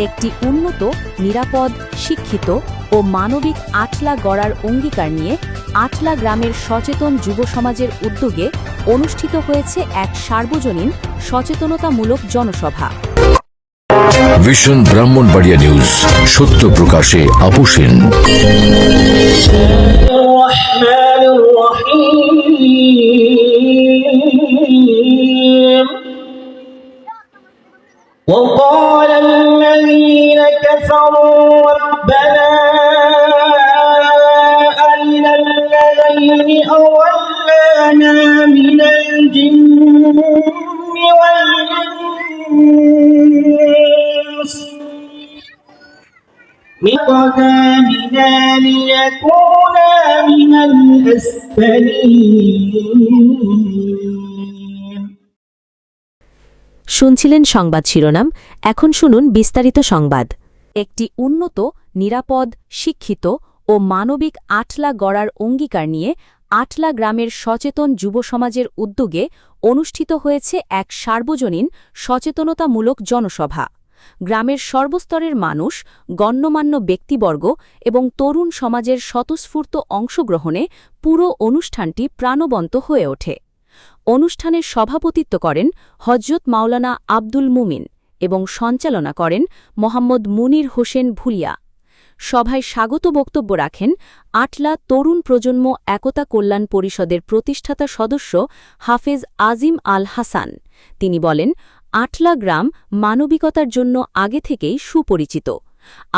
একটি উন্নত, নিরাপদ, শিক্ষিত ও মানবিক আটলা গড়ার অঙ্গীকার নিয়ে আটলা গ্রামের সচেতন যুব সমাজের উদ্যোগে অনুষ্ঠিত হয়েছে এক সার্বজনীন সচেতনতামূলক জনসভা। ভিশন ব্রাহ্মণবাড়িয়া নিউজ, সত্য প্রকাশে আপোষহীন। وقال الذين كفروا ربنا أرنا الذين أضلانا من الجن والإنس من قدامنا ليكونا من الأسفلين। শুনছিলেন সংবাদ শিরোনাম, এখন শুনুন বিস্তারিত সংবাদ। একটি উন্নত, নিরাপদ, শিক্ষিত ও মানবিক আটলা গড়ার অঙ্গীকার নিয়ে আটলা গ্রামের সচেতন যুব সমাজের উদ্যোগে অনুষ্ঠিত হয়েছে এক সার্বজনীন সচেতনতামূলক জনসভা। গ্রামের সর্বস্তরের মানুষ, গণ্যমান্য ব্যক্তিবর্গ এবং তরুণ সমাজের স্বতঃস্ফূর্ত অংশগ্রহণে পুরো অনুষ্ঠানটি প্রাণবন্ত হয়ে ওঠে। অনুষ্ঠানের সভাপতিত্ব করেন হযরত মাওলানা আব্দুল মুমিন এবং সঞ্চালনা করেন মোহাম্মদ মুনির হোসেন ভুলিয়া। সভায় স্বাগত বক্তব্য রাখেন আটলা তরুণ প্রজন্ম একতা কল্যাণ পরিষদের প্রতিষ্ঠাতা সদস্য হাফেজ আজিম আল হাসান। তিনি বলেন, আটলা গ্রাম মানবিকতার জন্য আগে থেকেই সুপরিচিত।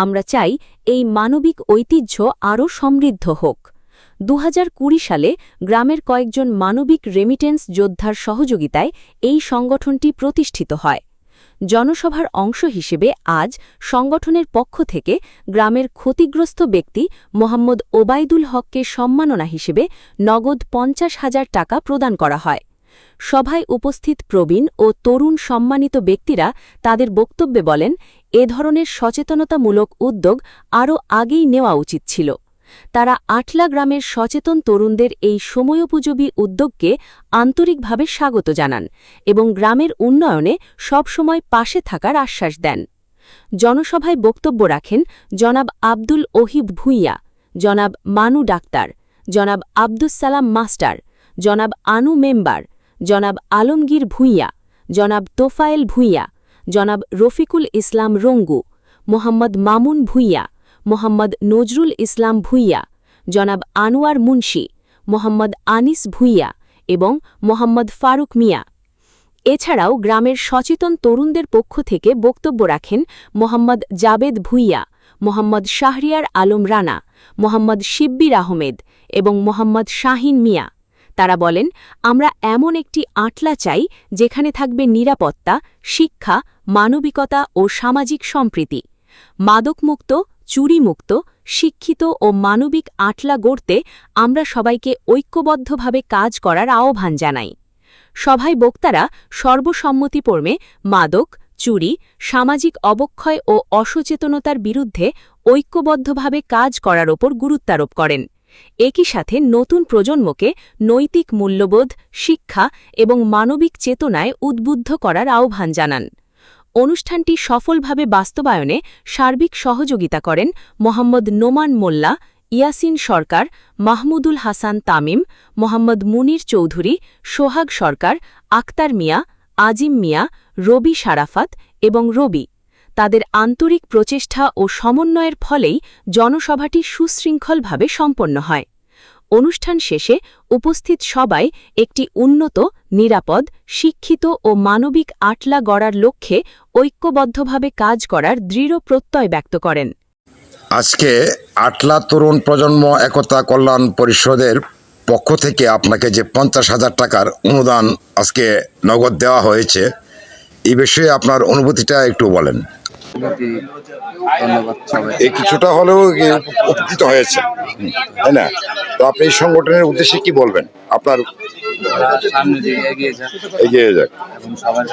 আমরা চাই এই মানবিক ঐতিহ্য আরও সমৃদ্ধ হোক। 2020 সালে গ্রামের কয়েকজন মানবিক রেমিটেন্স যোদ্ধার সহযোগিতায় এই সংগঠনটি প্রতিষ্ঠিত হয়। জনসভার অংশ হিসেবে আজ সংগঠনের পক্ষ থেকে গ্রামের ক্ষতিগ্রস্ত ব্যক্তি মোহাম্মদ ওবায়দুল হককে সম্মাননা হিসেবে নগদ 50,000 টাকা প্রদান করা হয়। সভায় উপস্থিত প্রবীণ ও তরুণ সম্মানিত ব্যক্তিরা তাদের বক্তব্যে বলেন, এ ধরনের সচেতনতামূলক উদ্যোগ আরও আগেই নেওয়া উচিত ছিল। তারা আটলা গ্রামের সচেতন তরুণদের এই সময়োপযোগী উদ্যোগকে আন্তরিকভাবে স্বাগত জানান এবং গ্রামের উন্নয়নে সবসময় পাশে থাকার আশ্বাস দেন। জনসভায় বক্তব্য রাখেন জনাব আব্দুল ওহিব ভূঁইয়া, জনাব মানু ডাক্তার, জনাব আব্দুস সালাম মাস্টার, জনাব আনু মেম্বার, জনাব আলমগীর ভূঁইয়া, জনাব তোফায়েল ভূঁইয়া, জনাব রফিকুল ইসলাম রঙ্গু, মোহাম্মদ মামুন ভূঁইয়া, মোহাম্মদ নজরুল ইসলাম ভূঁইয়া, জনাব আনোয়ার মুন্সি, মোহাম্মদ আনিস ভূঁইয়া এবং মোহাম্মদ ফারুক মিয়া। এছাড়াও গ্রামের সচেতন তরুণদের পক্ষ থেকে বক্তব্য রাখেন মোহাম্মদ জাবেদ ভূঁইয়া, মোহাম্মদ শাহরিয়ার আলম রানা, মোহাম্মদ শিব্বির আহমেদ এবং মোহাম্মদ শাহিন মিয়া। তারা বলেন, আমরা এমন একটি আটলা চাই যেখানে থাকবে নিরাপত্তা, শিক্ষা, মানবিকতা ও সামাজিক সম্প্রীতি। মাদকমুক্ত, চুরিমুক্ত, শিক্ষিত ও মানবিক আটলা গড়তে আমরা সবাইকে ঐক্যবদ্ধভাবে কাজ করার আহ্বান জানাই। সভায় বক্তারা সর্বসম্মতিক্রমে মাদক, চুরি, সামাজিক অবক্ষয় ও অসচেতনতার বিরুদ্ধে ঐক্যবদ্ধভাবে কাজ করার ওপর গুরুত্বারোপ করেন। একই সাথে নতুন প্রজন্মকে নৈতিক মূল্যবোধ, শিক্ষা এবং মানবিক চেতনায় উদ্বুদ্ধ করার আহ্বান জানান। অনুষ্ঠানটি সফলভাবে বাস্তবায়নে সার্বিক সহযোগিতা করেন মোহাম্মদ নোমান মোল্লা, ইয়াসিন সরকার, মাহমুদুল হাসান তামিম, মোহাম্মদ মুনির চৌধুরী, সোহাগ সরকার, আক্তার মিয়া, আজিম মিয়া, রবি সারাফাত এবং রবি। তাদের আন্তরিক প্রচেষ্টা ও সমন্বয়ের ফলেই জনসভাটি সুশৃঙ্খলভাবে সম্পন্ন হয়। অনুষ্ঠান শেষে উপস্থিত সবাই একটি উন্নত, নিরাপদ, শিক্ষিত ও মানবিক আটলা গড়ার লক্ষ্যে ঐক্যবদ্ধভাবে কাজ করার দৃঢ় প্রত্যয় ব্যক্ত করেন। আজকে আটলা তরুণ প্রজন্ম একতা কল্যাণ পরিষদের পক্ষ থেকে আপনাকে যে 50,000 টাকার অনুদান আজকে নগদ দেওয়া হয়েছে, এই বিষয়ে আপনার অনুভূতিটা একটু বলেন। এই কিছুটা হলেও উপকৃত হয়েছে, তাই না? তো আপনি এই সংগঠনের উদ্দেশ্যে কি বলবেন? আপনার সামনে দিকে এগিয়ে যাক এবং সবার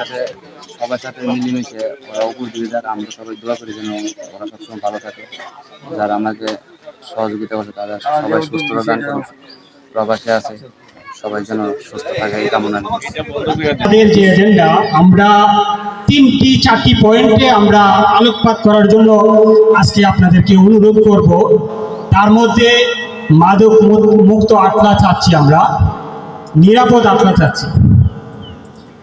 সাথে মিলেমিশে ওরা উপর দিয়ে যাক। আমরা সবাই দোয়া করি যেন ওরা সবসময় ভালো থাকে। যারা আমাকে সহযোগিতা করছে তারা সবাই সুস্থতা দান করুন। প্রবাসে আছে সবাই যেন সুস্থ থাকে এই কামনা। আমাদের যে এজেন্ডা, আমরা চারটি পয়েন্টে আমরা আলোকপাত করার জন্য আজকে আপনাদেরকে অনুরোধ করব। তার মধ্যে মাদক মুক্ত আটলা চাচ্ছি আমরা, নিরাপদ আটলা চাচ্ছি,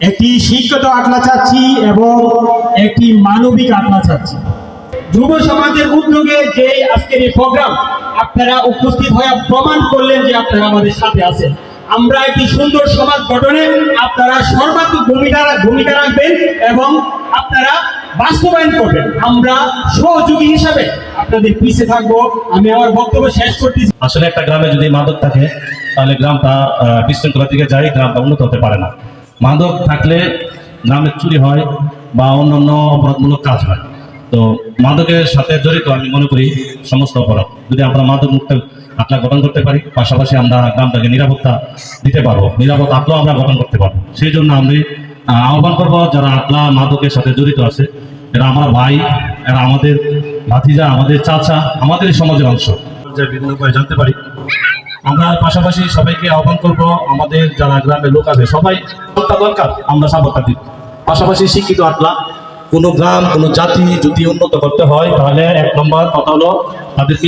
একটি শিক্ষিত আটলা চাচ্ছি এবং একটি মানবিক আটলা চাচ্ছি। যুব সমাজের উদ্যোগে যে আজকের এই প্রোগ্রাম, আপনারা উপস্থিত হয়ে প্রমাণ করলেন যে আপনারা আমাদের সাথে আছেন। আমরা একটি সুন্দর সমাজ গঠনে আপনারা সর্বাত্মক ভূমিকা রাখবেন এবং আপনারা বাস্তবায়ন করবেন। আমরা সহযোগী হিসাবে আপনাদের পিছিয়ে থাকবো। আমি আমার বক্তব্য শেষ করতেছি। আসলে একটা গ্রামে যদি মাদক থাকে তাহলে গ্রামটা বিশৃঙ্খলার দিকে যায়, গ্রামটা উন্নত হতে পারে না। মাদক থাকলে গ্রামে চুরি হয় বা অন্যান্য অপরাধমূলক কাজ হয়। তো মাদকের সাথে জড়িত আমি মনে করি সমস্ত অপরাধ। যদি আমরা মাদক মুক্ত আটলা গঠন করতে পারি, পাশাপাশি আমরা গ্রামটাকে নিরাপত্তা দিতে পারবো, নিরাপদ আটলাও আমরা গঠন করতে পারবো। সেই জন্য আমি আহ্বান করবো যারা আটলা মাদকের সাথে জড়িত আছে, এরা আমার ভাই, এরা আমাদের ভাতিজা, আমাদের চাচা, আমাদের এই সমাজের অংশ, যে বিভিন্ন উপায়ে জানতে পারি। আমরা পাশাপাশি সবাইকে আহ্বান করবো, আমাদের যারা গ্রামের লোক আছে সবাই দরকার, আমরা সাবধান দিই। পাশাপাশি শিক্ষিত আটলা, কোনো গ্রাম কোনো জাতি যদি উন্নত করতে হয় তাহলে 1 নম্বর কথা হলো তাদেরকে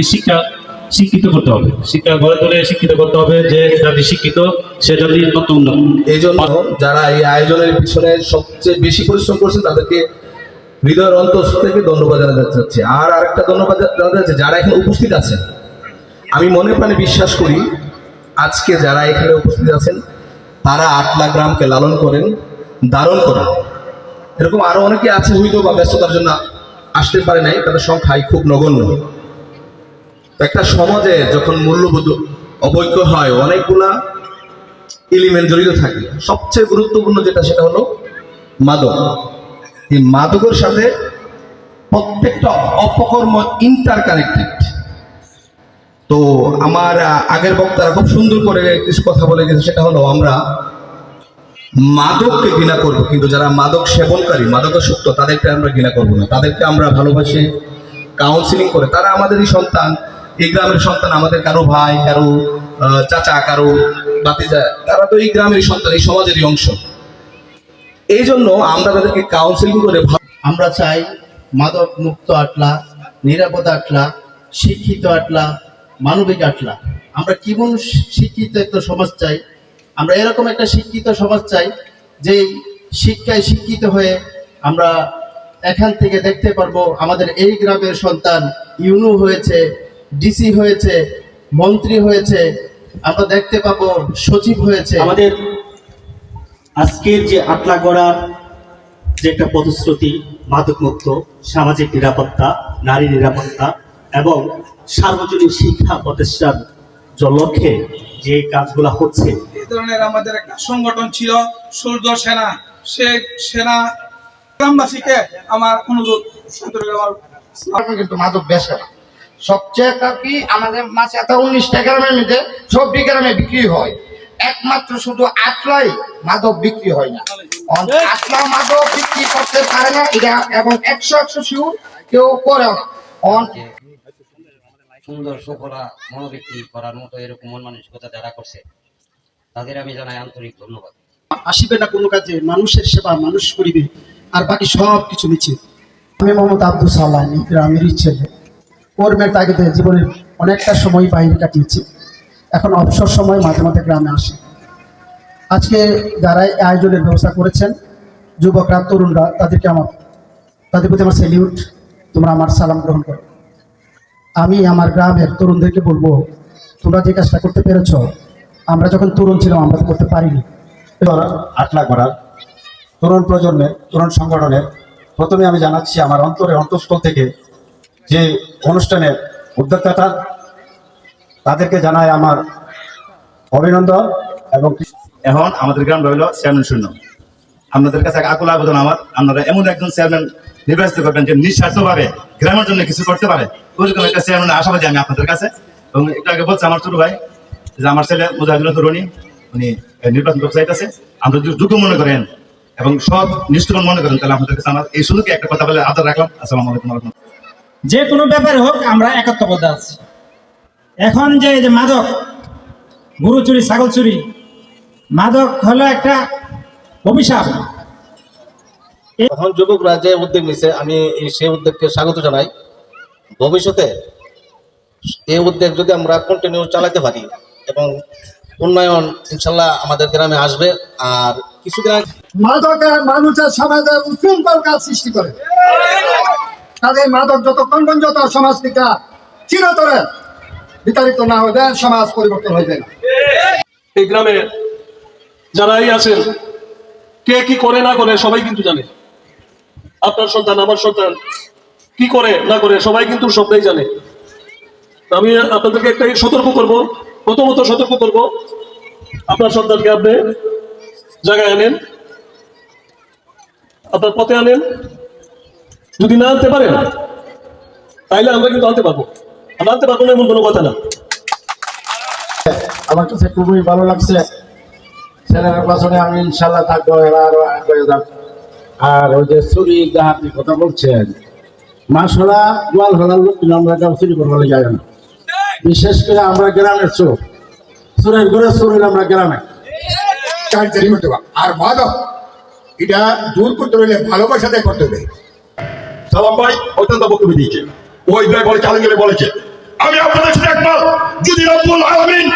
শিক্ষিত করতে হবে, শিক্ষা গড়ে তুলে শিক্ষিত করতে হবে। যে জাতি শিক্ষিত সে জাতি উন্নত। এই জন্য যারা এই আয়োজনের পিছনে সবচেয়ে বেশি পরিশ্রম করছে তাদেরকে হৃদয়ের অন্তঃস্থল থেকে ধন্যবাদ জানাতে চাচ্ছি। আর আরেকটা ধন্যবাদ জানাতে চাচ্ছি যারা এখানে উপস্থিত আছেন। আমি মনে প্রাণে বিশ্বাস করি আজকে যারা এখানে উপস্থিত আছেন তারা আটলা গ্রামকে লালন করেন, ধারণ করেন। এরকম আরো অনেকে আছে হয়তো বা ব্যস্ততার জন্য আসতে পারে নাই, তাদের সংখ্যায় খুব নগণ্য। একটা সমাজে যখন মূল্যবোধ অবৈক্য হয়, অনেকগুলা এলিমেন্ট জড়িত থাকে। সবচেয়ে গুরুত্বপূর্ণ যেটা সেটা হলো মাদক। এই মাদকের সাথে প্রত্যেকটা অপকর্ম ইন্টার কানেক্টেড। তো আমার আগের বক্তারা খুব সুন্দর করে কিছু কথা বলে গেছে, সেটা হলো আমরা মাদককে ঘৃণা করব, কিন্তু যারা মাদক সেবনকারী, মাদকাসক্ত, তাদেরকে আমরা ঘৃণা করবো না। তাদেরকে আমরা ভালোবাসে কাউন্সিলিং করে, তারা আমাদেরই সন্তান, এই গ্রামের সন্তান, আমাদের কারো ভাই, কারো চাচা, কারো ভাতিজা, তারা তো এই গ্রামেরই সন্তান, এই সমাজেরই অংশ। এই জন্য আমরা তাদেরকে কাউন্সিলিং করে আমরা চাই মাদক মুক্ত আটলা, নিরাপদ আটলা, শিক্ষিত আটলা, মানবিক আটলা। আমরা কেমন শিক্ষিত একটা সমাজ চাই? আমরা এরকম একটা শিক্ষিত সমাজ চাই যে শিক্ষায় শিক্ষিত হয়ে আমরা এখান থেকে দেখতে পারবো আমাদের এই গ্রামের সন্তান ইউনু হয়েছে, ডিসি হয়েছে, মন্ত্রী হয়েছে, আমরা দেখতে পাবো সচিব হয়েছে। আমাদের আজকের যে আটলা গড়ার যে একটা প্রতিশ্রুতি, মাদক মুক্ত, সামাজিক নিরাপত্তা, নারী নিরাপত্তা এবং সার্বজনীন শিক্ষা প্রতিষ্ঠান লক্ষ্যে যে কাজগুলো হচ্ছে, এই ধরনের আমাদের একটা সংগঠন ছিল সূর্য সেনা। সেই সেনা গ্রামবাসীকে আমার অনুরোধ, কিন্তু মাদক বেচে না। সবচেয়ে কি আমাদের মাঝে 19টা গ্রামের মধ্যে 24 গ্রামে বিক্রি হয়, একমাত্র শুধু আটলাই মাদক বিক্রি হয় না। আটলা মাদক বিক্রি করতে পারে না এটা, এবং 100 শিউ কেউ করে না। সুন্দর সফলা মনোবৃত্তি করার মতো এরকম মন মানসিকতা যারা করছে তাদের আমি জানাই আন্তরিক ধন্যবাদ। আসিবে না কোনো কাজে, মানুষের সেবা মানুষ করিবে, আর বাকি সব কিছু নিচে। আমি মোহাম্মদ আব্দুল সালাম, গ্রামেরই ছেলে। কর্মের তাগিদে জীবনের অনেকটা সময় বাইরে কাটিয়েছি, এখন অবসর সময় মাঝে মাঝে গ্রামে আসে। আজকে যারা এই আয়োজনের ব্যবস্থা করেছেন, যুবকরা, তরুণরা, তাদের প্রতি আমার স্যালিউট। তোমরা আমার সালাম গ্রহণ করো। আমি আমার গ্রামের তরুণদেরকে বলবো, তোমরা যে কাজটা করতে পেরেছ, আমরা যখন তরুণ ছিলাম আমরা তো করতে পারিনি। আটলা করার তরুণ প্রজন্মের, তরুণ সংগঠনের প্রথমে আমি জানাচ্ছি আমার অন্তঃস্থল থেকে যে অনুষ্ঠানের উদ্যোক্তাটা, তাদেরকে জানাই আমার অভিনন্দন। এবং এখন আমাদের গ্রাম রইল চেয়ারম্যান শূন্য। আপনাদের কাছে আকুল আবেদন আমার, আপনারা এমন একজন চেয়ারম্যান নির্বাচিত করবেন যে নিঃস্বার্থভাবে গ্রামের জন্য কিছু করতে পারে। ওইরকম একটা চেয়ারম্যানের আশাবাদী আমি আপনাদের কাছে। এবং একটু আগে বলছে আমার ছোট ভাই যে আমার ছেলে মুজাহিদুল তরুণী, উনি নির্বাচন করতে চাইতেছে। আমরা যদি যোগ্য মনে করেন এবং সব নিষ্ঠুর মনে করেন, তাহলে আপনাদের কাছে আমার এই সুযোগে একটা কথা বলে আদর রাখলাম। আসসালামু আলাইকুম। যে কোনো ব্যাপারে হোক আমরা একত্রবদ্ধ আছি। এখন যে মাদক, গরু চুরি, ছাগল চুরি, মাদক হলো একটা অভিশাপ। এখন যুবকরা যে উদ্যোগ নিছে আমি সেই উদ্যোগকে স্বাগত জানাই। ভবিষ্যতে এই উদ্যোগ যদি আমরা কন্টিনিউ চালাতে পারি এবং উন্নয়ন ইনশাল্লাহ আমাদের গ্রামে আসবে। আর কিছুদিন আগে মাদকে মানুষের সমাজে উশৃঙ্খলতা সৃষ্টি করে, তাদের মাদক যতক্ষণ পর্যন্ত সমাজ থেকে চিরতরে বিতাড়িত না হয়ে যায়, সমাজ পরিবর্তন হয়ে যায় না। এই গ্রামে যারাই আছেন কে কি করে না করে সবাই কিন্তু জানে। আপনার সন্তান আমার সন্তান কি করে না করে সবাই কিন্তু সবটাই জানে। আমি আপনাদেরকে একটাই সতর্ক করব, প্রথমত সতর্ক করব, আপনার সন্তানকে আপনি জায়গায় আনেন, আপনার পথে আনেন। যদি না আনতে পারেন তাইলে আমরা কিন্তু আনতে পারবো, আমরা আনতে পারবো না এমন কোনো কথা না। আমার কাছে খুবই ভালো লাগছে। ছেলের পাশনে আমি ইনশাল্লাহ থাকবো, এরা আরো হয়ে যাক। আর ওই যে চুরি যা আপনি কথা বলছেন, মাসলা গোয়াল হলার লোক আমরা চুরি করবো যায় না। বিশেষ করে আমরা গ্রামের চোর, চোরের ঘরে চোর হইলে আমরা গ্রামে কার্যকরী করতে হবে। আর মাদক এটা দূর করতে হলে ভালোবাসাতে করতে হবে। সালাম ভাই অত্যন্ত বক্তব্য দিয়েছে, ওই ভাই বলে চ্যালেঞ্জ বলেছে, আমি আপনাদের সাথে একমত। যদি রব্বুল আলামিন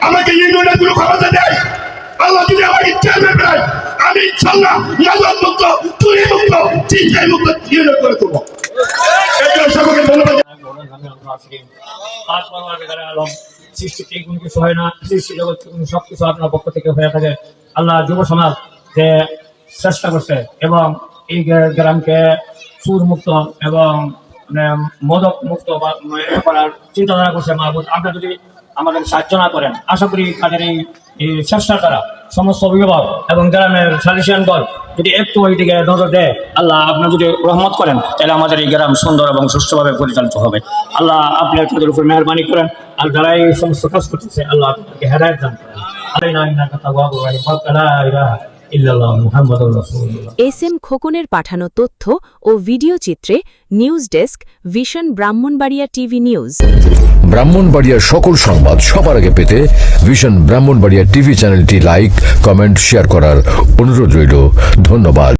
আমাকে ইউনিয়নের কোনো ক্ষমতা দেয়, আল্লাহ যদি আমাকে চেয়ারম্যান বানায়, আমি ইনশাআল্লাহ মাদক মুক্ত, চুরি মুক্ত, চিন্তাই মুক্ত ইউনিয়ন করে তুলব। এই জন্য সকলকে ধন্যবাদ। সৃষ্টিতে কোনো কিছু হয় না, সৃষ্টি জগৎ সবকিছু আপনার পক্ষ থেকে হয়ে থাকে। আল্লাহ যুব সমাজ যে চেষ্টা করছে এবং এই গ্রামকে সুর মুক্ত এবং মদক মুক্ত করার চিন্তাধারা করছে মাহবুব। আপনি যদি আমাদের সাহায্য না করেন, আশা করি তাদের এই চেষ্টার দ্বারা সমস্ত অভিভাবক এবং গ্রামের সালিশিয়ান দল যদি একটু ওই দিকে নজর দেয়, আল্লাহ আপনার যদি রহমত করেন, তাহলে আমাদের এই গ্রাম সুন্দর এবং সুষ্ঠুভাবে পরিচালিত হবে। আল্লাহ আপনি তাদের উপর মেহরবানি করেন। আর যারা এই সমস্ত কাজ করতেছে, আল্লাহ আপনাকে হেদায়েত দান করেন। এস এম খোকনের পাঠানো তথ্য ও ভিডিও চিত্রে news desk, vision Brahmanbaria TV news. ব্রাহ্মণবাড়িয়ার সকল সংবাদ সবার আগে পেতে ভিশন ব্রাহ্মণবাড়িয়া টিভি চ্যানেলটি লাইক, কমেন্ট, শেয়ার করার অনুরোধ রইল। ধন্যবাদ।